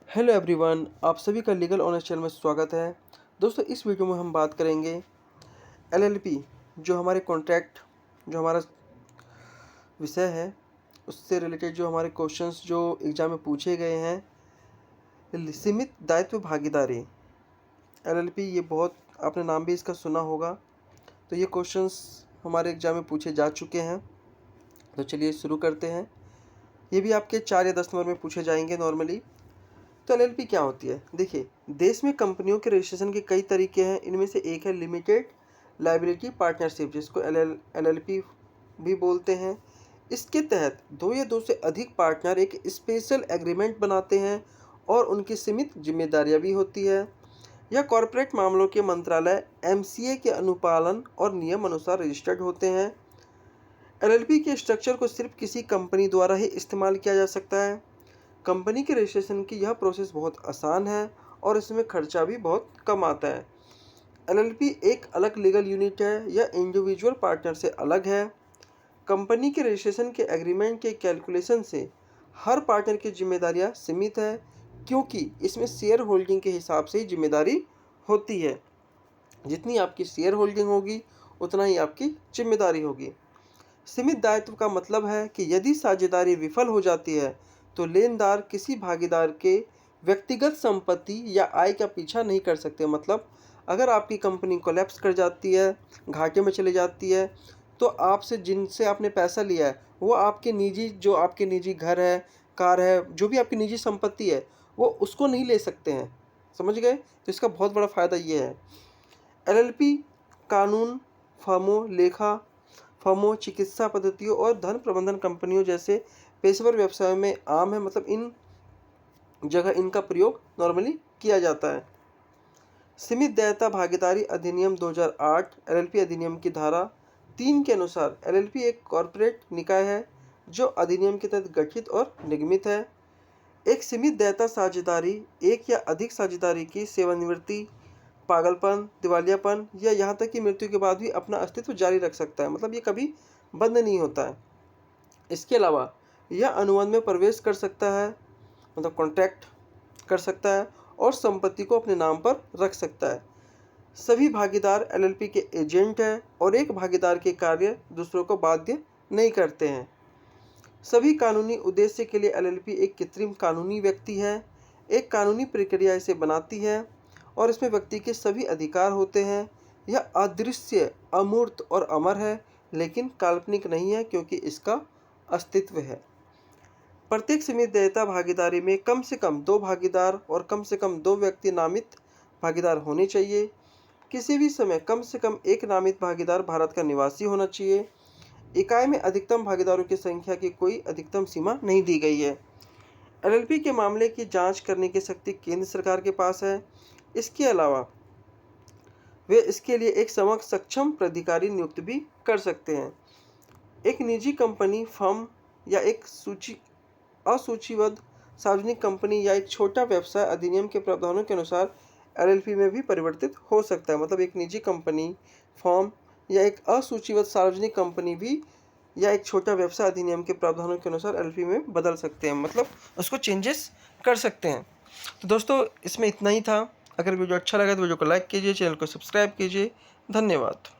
Hello everyone, आप सभी का लीगल ऑनर्स चैनल में स्वागत है। दोस्तों, इस वीडियो में हम बात करेंगे एलएलपी, जो हमारे कॉन्ट्रैक्ट, जो हमारा विषय है, उससे रिलेटेड जो हमारे क्वेश्चंस जो एग्ज़ाम में पूछे गए हैं। सीमित दायित्व भागीदारी एलएलपी, ये बहुत आपने नाम भी इसका सुना होगा। तो ये क्वेश्चंस हमारे एग्ज़ाम में पूछे जा चुके हैं। तो चलिए शुरू करते हैं। ये भी आपके 4 या 10 नंबर में पूछे जाएंगे नॉर्मली। तो एलएलपी क्या होती है? देखिए, देश में कंपनियों के रजिस्ट्रेशन के कई तरीके हैं। इनमें से एक है लिमिटेड लायबिलिटी पार्टनरशिप, जिसको एलएलपी भी बोलते हैं। इसके तहत 2 या 2 से अधिक पार्टनर एक स्पेशल एग्रीमेंट बनाते हैं और उनकी सीमित जिम्मेदारियां भी होती है। यह कॉरपोरेट मामलों के मंत्रालय एमसीए के अनुपालन और नियम अनुसार रजिस्टर्ड होते हैं। एलएलपी के स्ट्रक्चर को सिर्फ किसी कंपनी द्वारा ही इस्तेमाल किया जा सकता है। कंपनी के रजिस्ट्रेशन की यह प्रोसेस बहुत आसान है और इसमें खर्चा भी बहुत कम आता है। एलएलपी एक अलग लीगल यूनिट है, यह इंडिविजुअल पार्टनर से अलग है। कंपनी के रजिस्ट्रेशन के एग्रीमेंट के कैलकुलेशन से हर पार्टनर की जिम्मेदारियां सीमित है, क्योंकि इसमें शेयर होल्डिंग के हिसाब से ही जिम्मेदारी होती है। जितनी आपकी शेयर होल्डिंग होगी उतना ही आपकी जिम्मेदारी होगी। सीमित दायित्व का मतलब है कि यदि साझेदारी विफल हो जाती है तो लेनदार किसी भागीदार के व्यक्तिगत संपत्ति या आय का पीछा नहीं कर सकते। मतलब अगर आपकी कंपनी कोलैप्स कर जाती है, घाटे में चली जाती है, तो आपसे जिनसे आपने पैसा लिया है वो आपके निजी, जो आपके निजी घर है, कार है, जो भी आपकी निजी संपत्ति है, वो उसको नहीं ले सकते हैं। समझ गए? तो इसका बहुत बड़ा फ़ायदा ये है। एलएलपी कानून, फर्मों, लेखा फर्मों, चिकित्सा पद्धतियों और धन प्रबंधन कंपनियों जैसे पेशेवर व्यवसायों में आम है। मतलब इन जगह इनका प्रयोग नॉर्मली किया जाता है। सीमित दायित्व भागीदारी अधिनियम 2008 एलएलपी अधिनियम की धारा 3 के अनुसार एलएलपी एक कॉरपोरेट निकाय है जो अधिनियम के तहत गठित और निगमित है। एक सीमित दायित्व साझेदारी एक या अधिक साझेदारी की सेवानिवृत्ति, पागलपन, दिवालियापन या यहाँ तक कि मृत्यु के बाद भी अपना अस्तित्व जारी रख सकता है। मतलब ये कभी बंद नहीं होता है। इसके अलावा यह अनुबंध में प्रवेश कर सकता है, मतलब कॉन्ट्रैक्ट कर सकता है और संपत्ति को अपने नाम पर रख सकता है। सभी भागीदार एलएलपी के एजेंट हैं और एक भागीदार के कार्य दूसरों को बाध्य नहीं करते हैं। सभी कानूनी उद्देश्य के लिए एलएलपी एक कृत्रिम कानूनी व्यक्ति है। एक कानूनी प्रक्रिया इसे बनाती है और इसमें व्यक्ति के सभी अधिकार होते हैं। यह अदृश्य, अमूर्त और अमर है, लेकिन काल्पनिक नहीं है, क्योंकि इसका अस्तित्व है। प्रत्येक सीमित दायित्व भागीदारी में कम से कम 2 भागीदार और कम से कम 2 व्यक्ति नामित भागीदार होने चाहिए। किसी भी समय कम से कम एक नामित भागीदार भारत का निवासी होना चाहिए। इकाई में अधिकतम भागीदारों की संख्या की कोई अधिकतम सीमा नहीं दी गई है। एलएलपी के मामले की जांच करने की शक्ति केंद्र सरकार के पास है। इसके अलावा वे इसके लिए एक सक्षम प्राधिकारी नियुक्त भी कर सकते हैं। एक निजी कंपनी, फर्म या एक असूचीबद्ध सार्वजनिक कंपनी या एक छोटा व्यवसाय अधिनियम के प्रावधानों के अनुसार एलएलपी में भी परिवर्तित हो सकता है। मतलब एक निजी कंपनी, फर्म या एक असूचीबद्ध सार्वजनिक कंपनी भी या एक छोटा व्यवसाय अधिनियम के प्रावधानों के अनुसार एलएलपी में बदल सकते हैं, मतलब उसको चेंजेस कर सकते हैं। तो दोस्तों, इसमें इतना ही था। अगर वीडियो अच्छा लगा तो वीडियो को लाइक कीजिए, चैनल को सब्सक्राइब कीजिए। धन्यवाद।